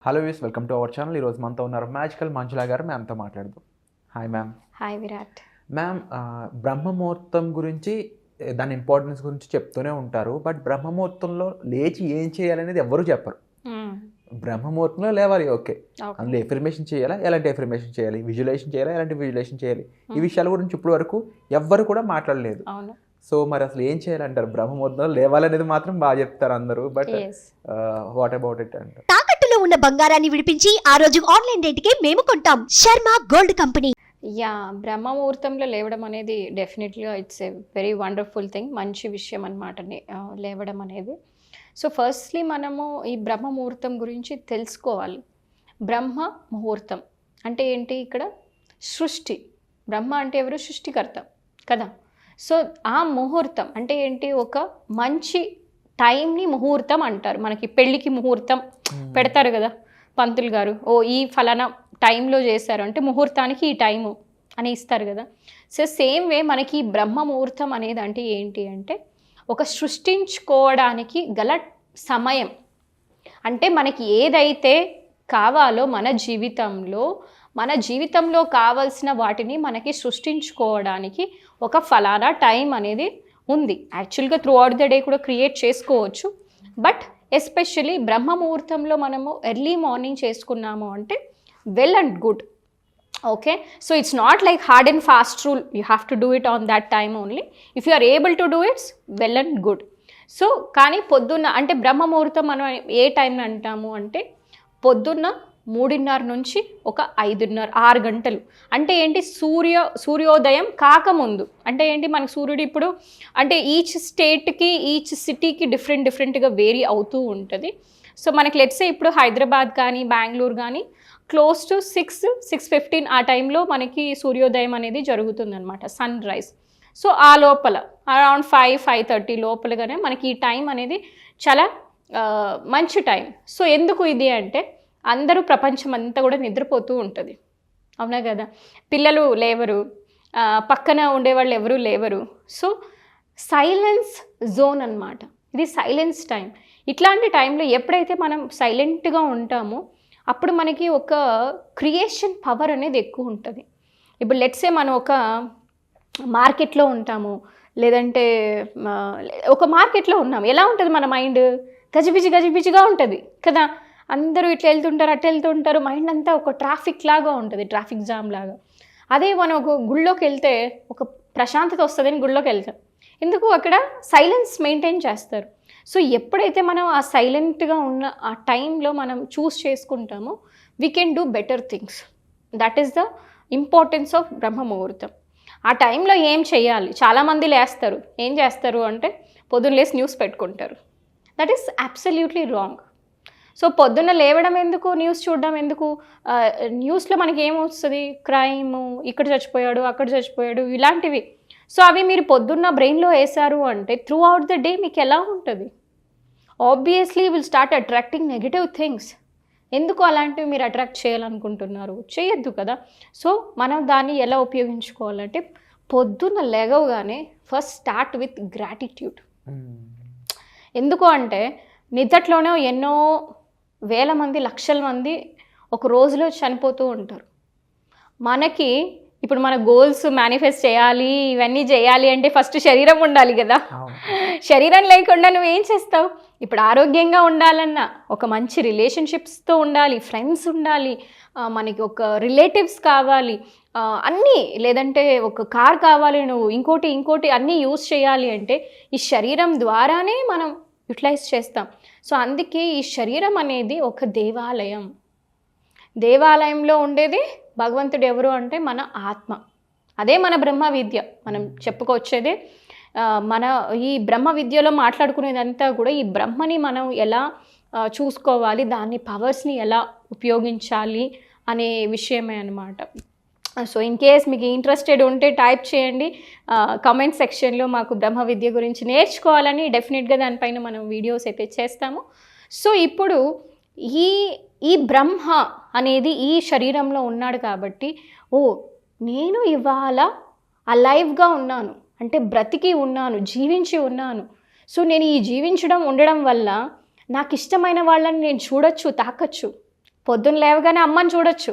Hello views, welcome to our channel. ఈరోజు మనతో ఉన్నారు మ్యాజికల్ మంజులా గారు. మ్యామ్తో మాట్లాడదాం. Hi ma'am. Hi Virat. Ma'am, బ్రహ్మముహూర్తం గురించి, దాని ఇంపార్టెన్స్ గురించి చెప్తూనే ఉంటారు. బట్ బ్రహ్మముహూర్తంలో లేచి ఏం చేయాలనేది ఎవ్వరూ చెప్పరు. బ్రహ్మముహూర్తంలో లేవాలి, ఓకే. అందులో ఎఫర్మేషన్ చేయాలా, ఎలాంటి ఎఫర్మేషన్ చేయాలి, విజువలైజేషన్ చేయాలా, ఎలాంటి విజువలైజేషన్ చేయాలి, ఈ విషయాల గురించి ఇప్పటి వరకు ఎవ్వరు కూడా మాట్లాడలేదు. సో మరి అసలు ఏం చేయాలంటారు? బ్రహ్మముహూర్తంలో లేవాలనేది మాత్రం బాగా చెప్తారు అందరూ, బట్ వాట్ అబౌట్ ఇట్ అంటారు? తాకట్టులో ఉన్న బంగారాన్ని విడిపించి ఆ రోజు ఆన్లైన్ రేటుకే మేము కొంటాం. Sharma gold company. బ్రహ్మముహూర్తంలో లేవడం అనేది డెఫినెట్లీగా it's a very wonderful thing. మంచి విషయం అనమాట లేవడం అనేది. సో ఫస్ట్లీ మనము ఈ బ్రహ్మముహూర్తం గురించి తెలుసుకోవాలి. బ్రహ్మ ముహూర్తం అంటే ఏంటి? ఇక్కడ సృష్టి. బ్రహ్మ అంటే ఎవరు? సృష్టికర్త కదా. సో ఆ ముహూర్తం అంటే ఏంటి? ఒక మంచి టైంని ముహూర్తం అంటారు. మనకి పెళ్ళికి ముహూర్తం పెడతారు కదా పంతులు గారు, ఓ ఈ ఫలానా టైంలో చేశారు అంటే ముహూర్తానికి ఈ టైము అని ఇస్తారు కదా. సో సేమ్ వే మనకి బ్రహ్మ ముహూర్తం అనేది అంటే ఏంటి అంటే ఒక సృష్టించుకోవడానికి గల సమయం. అంటే మనకి ఏదైతే కావాలో మన జీవితంలో కావాల్సిన వాటిని మనకి సృష్టించుకోవడానికి ఒక ఫలానా టైం అనేది ఉంది. యాక్చువల్గా త్రూ అవుట్ ద డే కూడా క్రియేట్ చేసుకోవచ్చు, బట్ ఎస్పెషల్లీ బ్రహ్మ ముహూర్తంలో మనము ఎర్లీ మార్నింగ్ చేసుకున్నాము అంటే well and good. Okay, so it's not like hard and fast rule, you have to do it on that time only. If you are able to do it's well and good. So కానీ పొద్దున్న అంటే బ్రహ్మ ముహూర్తం మనం ఏ time అంటాము అంటే పొద్దున్న 3:30 నుంచి ఒక 5:30 6 గంటలు. అంటే ఏంటి? సూర్యోదయం కాకముందు. అంటే ఏంటి? మనకు సూర్యుడు ఇప్పుడు అంటే ఈచ్ స్టేట్కి ఈచ్ సిటీకి డిఫరెంట్గా వేరీ అవుతూ ఉంటుంది. సో మనకి లెట్సే ఇప్పుడు హైదరాబాద్ కానీ బెంగళూరు కానీ క్లోజ్ టు 6:15 ఆ టైంలో మనకి సూర్యోదయం అనేది జరుగుతుందన్నమాట, సన్ రైజ్. సో ఆ లోపల అరౌండ్ 5-5:30 లోపలగానే మనకి ఈ టైం అనేది చాలా మంచి టైం. సో ఎందుకు ఇది అంటే అందరూ ప్రపంచం అంతా కూడా నిద్రపోతూ ఉంటుంది, అవునా కదా. పిల్లలు లేవరు, పక్కన ఉండేవాళ్ళు ఎవరూ లేవరు. సో సైలెన్స్ జోన్ అన్నమాట, ఇది సైలెన్స్ టైం. ఇట్లాంటి టైంలో ఎప్పుడైతే మనం సైలెంట్గా ఉంటామో అప్పుడు మనకి ఒక క్రియేషన్ పవర్ అనేది ఎక్కువ ఉంటుంది. ఇప్పుడు లెట్సే మనం ఒక మార్కెట్లో ఉంటాము, లేదంటే ఒక మార్కెట్లో ఉన్నాము. ఎలా ఉంటుంది మన మైండ్? గజిబిజిగా ఉంటుంది కదా. అందరూ ఇట్లా వెళ్తుంటారు, అట్లా వెళ్తుంటారు, మైండ్ అంతా ఒక ట్రాఫిక్ లాగా ఉంటుంది, ట్రాఫిక్ జామ్ లాగా. అదే మనం ఒక గుళ్ళోకి వెళ్తే ఒక ప్రశాంతత వస్తుందని గుళ్ళోకి వెళ్తాం. ఎందుకు? అక్కడ సైలెన్స్ మెయింటైన్ చేస్తారు. సో ఎప్పుడైతే మనం ఆ సైలెంట్గా ఉన్న ఆ టైంలో మనం చూస్ చేసుకుంటామో we can do better things. That is the importance of Brahma muhurtam. ఆ టైంలో ఏం చేయాలి? చాలామంది లేస్తారు, ఏం చేస్తారు అంటే పొద్దున్న లేసి న్యూస్ పెట్టుకుంటారు. That is absolutely wrong. So పొద్దున్న లేవడం ఎందుకు, న్యూస్ చూడడం ఎందుకు? న్యూస్లో మనకి ఏమొస్తుంది? క్రైము, ఇక్కడ చచ్చిపోయాడు, అక్కడ చచ్చిపోయాడు, ఇలాంటివి. సో అవి మీరు పొద్దున్న బ్రెయిన్లో వేశారు అంటే త్రూ అవుట్ ద డే మీకు ఎలా ఉంటుంది? Obviously will start attracting negative things. ఎందుకు అలాంటివి మీరు అట్రాక్ట్ చేయాలనుకుంటున్నారు? చేయొద్దు కదా. సో మనం దాన్ని ఎలా ఉపయోగించుకోవాలంటే పొద్దున్న లేవగానే ఫస్ట్ స్టార్ట్ విత్ గ్రాటిట్యూడ్. ఎందుకు అంటే నిద్దట్లోనే ఎన్నో వేల మంది, లక్షల మంది ఒక రోజులో చనిపోతూ ఉంటారు. మనకి ఇప్పుడు మన గోల్స్ మేనిఫెస్ట్ చేయాలి, ఇవన్నీ చేయాలి అంటే ఫస్ట్ శరీరం ఉండాలి కదా. శరీరం లేకుండా నువ్వేం చేస్తావు? ఇప్పుడు ఆరోగ్యంగా ఉండాలన్నా ఒక మంచి రిలేషన్షిప్స్తో ఉండాలి, ఫ్రెండ్స్ ఉండాలి, మనకి ఒక రిలేటివ్స్ కావాలి, అన్నీ, లేదంటే ఒక కార్ కావాలి, నువ్వు ఇంకోటి అన్నీ యూజ్ చేయాలి అంటే ఈ శరీరం ద్వారానే మనం యూటిలైజ్ చేస్తాం. సో అందుకే ఈ శరీరం అనేది ఒక దేవాలయం. దేవాలయంలో ఉండేది భగవంతుడు ఎవరు అంటే మన ఆత్మ. అదే మన బ్రహ్మ విద్య. మనం చెప్పుకొచ్చేదే మన ఈ బ్రహ్మ విద్యలో మాట్లాడుకునేదంతా కూడా ఈ బ్రహ్మని మనం ఎలా చూసుకోవాలి, దాని పవర్స్ని ఎలా ఉపయోగించాలి అనే విషయమే అన్నమాట. సో ఇన్ కేస్ మీకు ఇంట్రెస్టెడ్ ఉంటే టైప్ చేయండి కామెంట్ సెక్షన్లో. మాకు బ్రహ్మ విద్య గురించి నేర్చుకోవాలని డెఫినెట్గా దానిపైన మనం వీడియోస్ అయితే చేస్తాము. సో ఇప్పుడు ఈ బ్రహ్మ అనేది ఈ శరీరంలో ఉన్నాడు కాబట్టి, నేను ఇవాళ అలైవ్గా ఉన్నాను అంటే బ్రతికి ఉన్నాను, జీవించి ఉన్నాను. సో నేను ఈ జీవించడం ఉండడం వల్ల నాకు ఇష్టమైన వాళ్ళని నేను చూడొచ్చు, తాకచ్చు. పొద్దున్న లేవగానే అమ్మని చూడొచ్చు,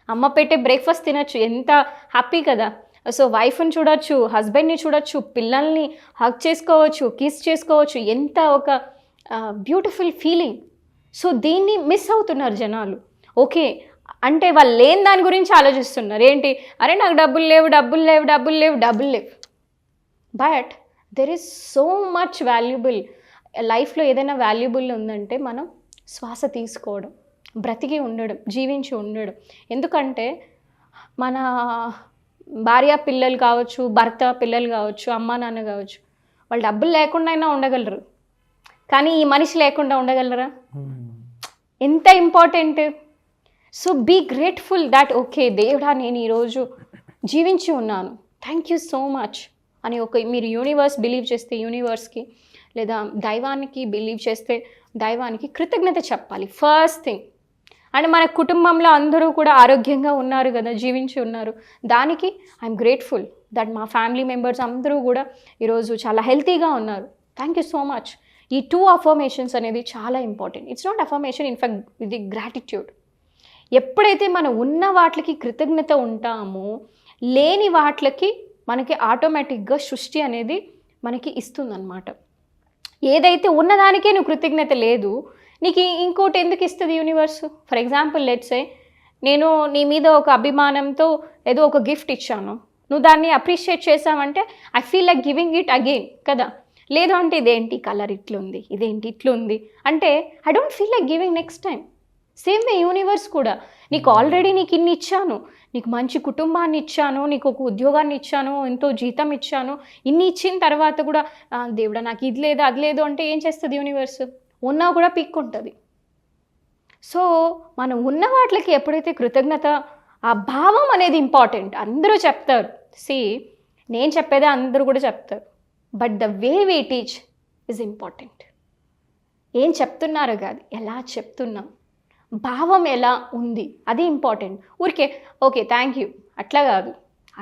అమ్మ పెట్టే బ్రేక్ఫాస్ట్ తినొచ్చు, ఎంత హ్యాపీ కదా. సో వైఫ్ని చూడొచ్చు, హస్బెండ్ని చూడొచ్చు, పిల్లల్ని హగ్ చేసుకోవచ్చు, కిస్ చేసుకోవచ్చు, ఎంత ఒక బ్యూటిఫుల్ ఫీలింగ్. సో దీన్ని మిస్ అవుతున్నారు జనాలు. ఓకే అంటే వాళ్ళు లేని దాని గురించి ఆలోచిస్తున్నారు. ఏంటి, అరే నాకు డబ్బులు లేవు డబ్బులు లేవు డబ్బులు లేవు డబ్బులు లేవు. But there is so much valuable. లైఫ్లో ఏదైనా వాల్యుబుల్ ఉందంటే మనం శ్వాస తీసుకోవడం, బ్రతికి ఉండడం, జీవించి ఉండడం. ఎందుకంటే మన భార్య పిల్లలు కావచ్చు, భర్త పిల్లలు కావచ్చు, అమ్మ నాన్న కావచ్చు, వాళ్ళు డబ్బులు లేకుండా అయినా ఉండగలరు, కానీ ఈ మనిషి లేకుండా ఉండగలరా? ఎంత important. So be grateful that okay దేవుడా నేను ఈరోజు జీవించి ఉన్నాను, థ్యాంక్ యూ సో మచ్ అని మీరు యూనివర్స్ బిలీవ్ చేస్తే యూనివర్స్కి, లేదా దైవానికి బిలీవ్ చేస్తే దైవానికి కృతజ్ఞత చెప్పాలి ఫస్ట్ థింగ్. అండ్ మన కుటుంబంలో అందరూ కూడా ఆరోగ్యంగా ఉన్నారు కదా, జీవించి ఉన్నారు, దానికి ఐఎమ్ గ్రేట్ఫుల్ దట్ మా ఫ్యామిలీ మెంబర్స్ అందరూ కూడా ఈరోజు చాలా హెల్తీగా ఉన్నారు, థ్యాంక్ యూ సో మచ్. ఈ 2 అఫర్మేషన్స్ అనేది చాలా important. It's not affirmation, in fact ఇది గ్రాటిట్యూడ్. ఎప్పుడైతే మనం ఉన్న వాటికి కృతజ్ఞత ఉంటామో లేని వాటికి మనకి ఆటోమేటిక్గా సృష్టి అనేది మనకి ఇస్తుందన్నమాట. ఏదైతే ఉన్నదానికే నువ్వు కృతజ్ఞత లేదు, నీకు ఇంకోటి ఎందుకు ఇస్తుంది universe? For example let's say నేను నీ మీద ఒక అభిమానంతో ఏదో ఒక గిఫ్ట్ ఇచ్చాను, నువ్వు దాన్ని అప్రిషియేట్ చేసావంటే I feel like giving it again కదా. లేదు అంటే ఇదేంటి కలర్ ఇట్లుంది, ఇదేంటి ఇట్లుంది అంటే I don't feel like giving next time. Same way universe కూడా నీకు ఆల్రెడీ నీకు ఇన్ని ఇచ్చాను, నీకు మంచి కుటుంబాన్ని ఇచ్చాను, నీకు ఒక ఉద్యోగాన్ని ఇచ్చాను, ఎంతో జీతం ఇచ్చాను, ఇన్ని ఇచ్చిన తర్వాత కూడా దేవుడా నాకు ఇది లేదు అది లేదు అంటే ఏం చేస్తుంది యూనివర్స్? ఉన్నా కూడా పిక్కుంటుంది. సో మనం ఉన్న వాటికి ఎప్పుడైతే కృతజ్ఞత, ఆ భావం అనేది ఇంపార్టెంట్. అందరూ చెప్తారు, నేను చెప్పేదే అందరూ కూడా చెప్తారు, but the way we teach is important. ఏం చెప్తున్నారో కాదు, ఎలా చెప్తున్నాం, భావం ఎలా ఉంది అది ఇంపార్టెంట్. ఊరికే ఓకే థ్యాంక్ యూ అట్లా కాదు,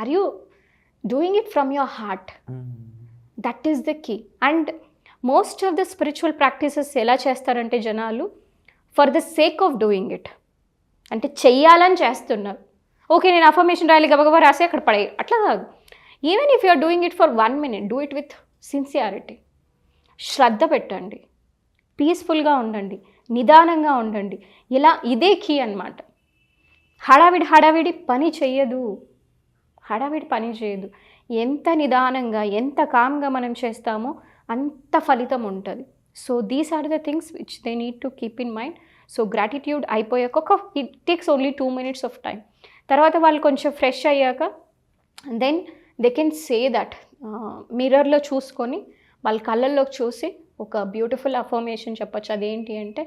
are you doing it from your heart? That is the key. And most of the spiritual practices ఎలా చేస్తారంటే జనాలు for the sake of doing it, అంటే చెయ్యాలని చేస్తున్నారు. ఓకే నేను అఫర్మేషన్ రాయాలి గబగబా రాసి అక్కడ పడే, అట్లా కాదు. Even if you are doing it for 1 minute, do it with sincerity. శ్రద్ధ పెట్టండి, పీస్ఫుల్గా ఉండండి, నిదానంగా ఉండండి. ఇలా ఇదే కీ అన్నమాట. హడావిడి పని చేయదు, ఎంత నిదానంగా ఎంత కామ్గా మనం చేస్తామో అంత ఫలితం ఉంటుంది. So these are the things which they need to keep in mind. So gratitude అయిపోయాక it takes only 2 minutes of time. తర్వాత వాళ్ళు కొంచెం ఫ్రెష్ అయ్యాక then they can say that, మిర్రర్లో చూసుకొని వాళ్ళ కళ్ళల్లోకి చూసి ఒక బ్యూటిఫుల్ అఫర్మేషన్ చెప్పచ్చు. అదేంటి అంటే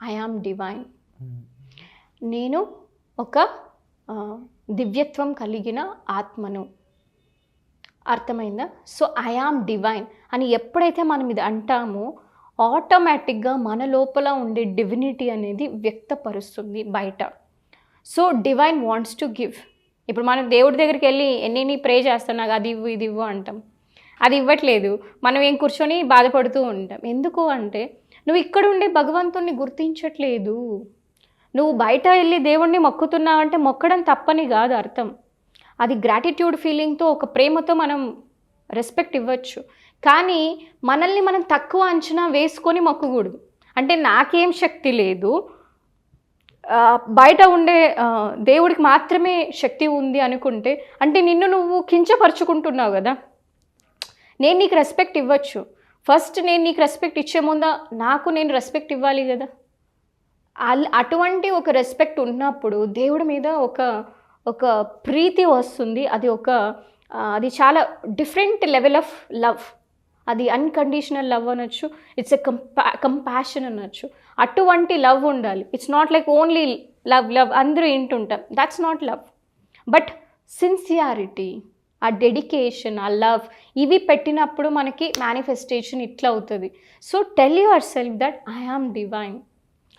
ఐ యామ్ డివైన్. నేను ఒక దివ్యత్వం కలిగిన ఆత్మను. అర్థమైందా? సో ఐ యామ్ డివైన్ అని ఎప్పుడైతే మనం ఇది అంటామో ఆటోమేటిక్గా మన లోపల ఉండే డివినిటీ అనేది వ్యక్తపరుస్తుంది బయట. So divine wants to give. ఇప్పుడు మనం దేవుడి దగ్గరికి వెళ్ళి ఎన్ని ప్రే చేస్తాం, నాకు అది ఇవ్వు ఇది ఇవ్వు అంటాం, అది ఇవ్వట్లేదు, మనం ఏం కూర్చొని బాధపడుతూ ఉంటాం. ఎందుకు అంటే నువ్వు ఇక్కడ ఉండే భగవంతుణ్ణి గుర్తించట్లేదు. నువ్వు బయట వెళ్ళి దేవుణ్ణి మొక్కుతున్నావంటే మొక్కడం తప్పని కాదు అర్థం. అది గ్రాటిట్యూడ్ ఫీలింగ్తో, ఒక ప్రేమతో మనం రెస్పెక్ట్ ఇవ్వచ్చు. కానీ మనల్ని మనం తక్కువ అంచనా వేసుకొని మొక్కకూడదు. అంటే నాకేం శక్తి లేదు, బయట ఉండే దేవుడికి మాత్రమే శక్తి ఉంది అనుకుంటే అంటే నిన్ను నువ్వు కించపరుచుకుంటున్నావు కదా. నేను నీకు రెస్పెక్ట్ ఇవ్వచ్చు, ఫస్ట్ నేను నీకు రెస్పెక్ట్ ఇచ్చే ముందా నాకు నేను రెస్పెక్ట్ ఇవ్వాలి కదా. అటువంటి ఒక రెస్పెక్ట్ ఉన్నప్పుడు దేవుడి మీద ఒక ప్రీతి వస్తుంది. అది చాలా డిఫరెంట్ లెవెల్ ఆఫ్ లవ్. అది అన్కండిషనల్ లవ్ అనొచ్చు, ఇట్స్ ఎ కంపాషన్ అనొచ్చు. అటువంటి లవ్ ఉండాలి. It's not like only love అందరూ వింటుంటాం, that's not love. But sincerity, ఆ డెడికేషన్, ఆ లవ్, ఇవి పెట్టినప్పుడు మనకి మేనిఫెస్టేషన్ ఇట్లా అవుతుంది. So tell yourself that I am divine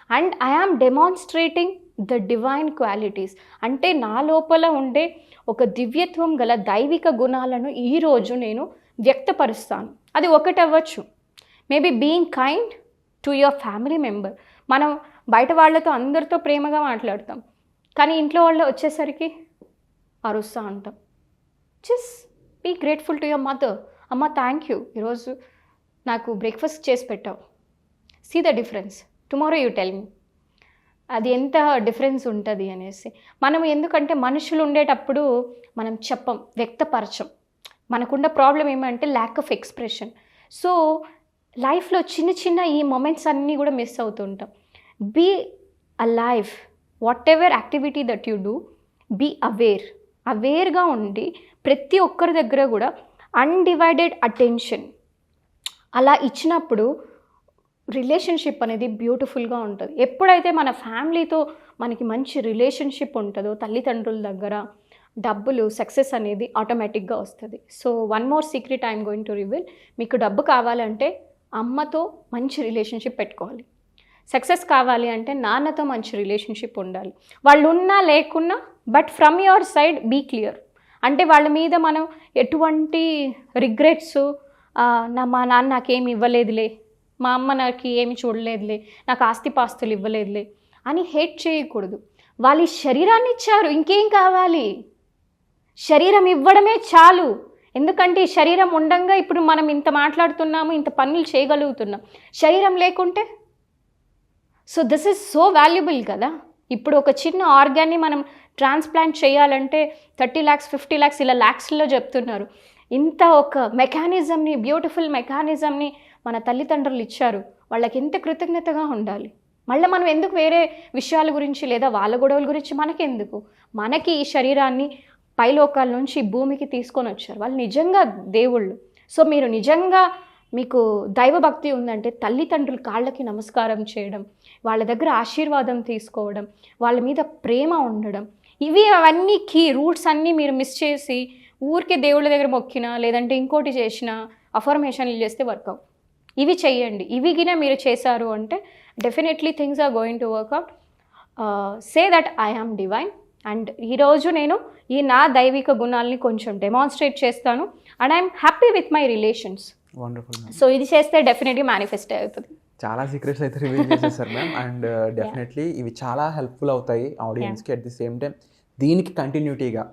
and I am demonstrating the divine qualities. అంటే నా లోపల ఉండే ఒక దివ్యత్వం గల దైవిక గుణాలను ఈరోజు నేను వ్యక్తపరుస్తాను. అది ఒకటి అవ్వచ్చు, maybe being kind to your family member. మనం బయట వాళ్ళతో అందరితో ప్రేమగా మాట్లాడతాం, కానీ ఇంట్లో వాళ్ళు వచ్చేసరికి అరుస్తూ ఉంటాం. Just be grateful to your mother. అమ్మ థ్యాంక్ యూ, ఈరోజు నాకు బ్రేక్ఫాస్ట్ చేసి పెట్టావు. See the difference, tomorrow you tell me. అది ఎంత డిఫరెన్స్ ఉంటుంది అనేసి. మనం ఎందుకంటే మనుషులు ఉండేటప్పుడు మనం చెప్పం, వ్యక్తపరచం. మనకున్న ప్రాబ్లం ఏమంటే ల్యాక్ ఆఫ్ ఎక్స్ప్రెషన్. సో లైఫ్లో చిన్న చిన్న ఈ మొమెంట్స్ అన్నీ కూడా మిస్ అవుతుంటాం. Be alive, whatever activity that you do, be అవేర్గా ఉండి ప్రతి ఒక్కరి దగ్గర కూడా అన్డివైడెడ్ అటెన్షన్ అలా ఇచ్చినప్పుడు రిలేషన్షిప్ అనేది బ్యూటిఫుల్గా ఉంటుంది. ఎప్పుడైతే మన ఫ్యామిలీతో మనకి మంచి రిలేషన్షిప్ ఉంటుందో, తల్లిదండ్రుల దగ్గర డబ్బులు సక్సెస్ అనేది ఆటోమేటిక్గా వస్తుంది. So one more secret I'm going to reveal. మీకు డబ్బు కావాలంటే అమ్మతో మంచి రిలేషన్షిప్ పెట్టుకోవాలి. సక్సెస్ కావాలి అంటే నాన్నతో మంచి రిలేషన్షిప్ ఉండాలి. వాళ్ళు ఉన్నా లేకున్నా, but from your side be clear. అంటే వాళ్ళ మీద మనం ఎటువంటి రిగ్రెట్స్, మా నాన్న నాకేమి ఇవ్వలేదులే, మా అమ్మ నాకు ఏమి చూడలేదులే, నాకు ఆస్తిపాస్తులు ఇవ్వలేదులే అని హేట్ చేయకూడదు. వాళ్ళు ఈ శరీరాన్ని ఇచ్చారు, ఇంకేం కావాలి? శరీరం ఇవ్వడమే చాలు. ఎందుకంటే ఈ శరీరం ఉండంగా ఇప్పుడు మనం ఇంత మాట్లాడుతున్నాము, ఇంత పనులు చేయగలుగుతున్నాం. శరీరం లేకుంటే so this is so valuable కదా. ఇప్పుడు ఒక చిన్న ఆర్గాన్ని మనం ట్రాన్స్ప్లాంట్ చేయాలంటే 30 lakhs 50 lakhs ఇలా ల్యాక్స్లో చెప్తున్నారు. ఇంత ఒక మెకానిజంని, బ్యూటిఫుల్ మెకానిజంని మన తల్లిదండ్రులు ఇచ్చారు. వాళ్ళకి ఎంత కృతజ్ఞతగా ఉండాలి. మళ్ళీ మనం ఎందుకు వేరే విషయాల గురించి లేదా వాళ్ళ గొడవల గురించి మనకెందుకు? మనకి ఈ శరీరాన్ని పైలోకాల నుంచి భూమికి తీసుకొని వచ్చారు. వాళ్ళు నిజంగా దేవుళ్ళు. సో మీరు నిజంగా మీకు దైవభక్తి ఉందంటే తల్లిదండ్రుల కాళ్ళకి నమస్కారం చేయడం, వాళ్ళ దగ్గర ఆశీర్వాదం తీసుకోవడం, వాళ్ళ మీద ప్రేమ ఉండడం, అవన్నీ కీ రూట్స్ అన్నీ మీరు మిస్ చేసి ఊరికే దేవుళ్ళ దగ్గర మొక్కినా లేదంటే ఇంకోటి చేసినా అఫర్మేషన్లు చేస్తే వర్కౌట్. ఇవి చెయ్యండి. ఇవి గిన మీరు చేశారు అంటే definitely things are going to work out. Say that I am divine. And ఈరోజు నేను ఈ నా దైవిక గుణాలని కొంచెం డెమాన్స్ట్రేట్ చేస్తాను. And I'm happy with my relations. Wonderful. So ఇది చేస్తే డెఫినెట్లీ మేనిఫెస్ట్ అవుతుంది. చాలా సీక్రెట్స్ అయితే రివీల్ చేసేసారు మ్యామ్. అండ్ డెఫినెట్లీ ఇవి చాలా హెల్ప్ఫుల్ అవుతాయి ఆడియన్స్కి. అట్ ది సేమ్ టైం దీనికి కంటిన్యూటీగా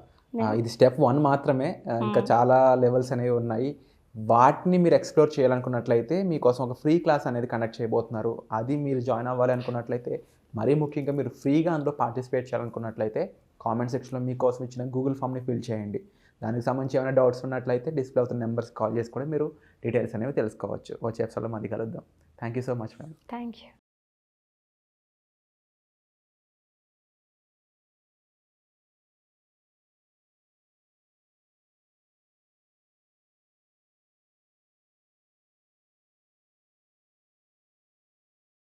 ఇది స్టెప్ 1 మాత్రమే, ఇంకా చాలా లెవెల్స్ అనేవి ఉన్నాయి. వాటిని మీరు ఎక్స్ప్లోర్ చేయాలనుకున్నట్లయితే మీకోసం ఒక ఫ్రీ క్లాస్ అనేది కండక్ట్ చేయబోతున్నారు. అది మీరు జాయిన్ అవ్వాలి అనుకున్నట్లయితే, మరీ ముఖ్యంగా మీరు ఫ్రీగా అందులో పార్టిసిపేట్ చేయాలనుకున్నట్లయితే కామెంట్ సెక్షన్లో మీకోసం ఇచ్చిన గూగుల్ ఫామ్ని ఫిల్ చేయండి. దానికి సంబంధించి ఏమైనా డౌట్స్ ఉన్నట్లయితే డిస్ప్లే అవుతున్న నెంబర్స్ కాల్ చేసి కూడా మీరు డీటెయిల్స్ అనేవి తెలుసుకోవచ్చు. వచ్చే ఎపిసోడ్లో మళ్ళీ కలుద్దాం. Thank you so much ma'am. Thank you.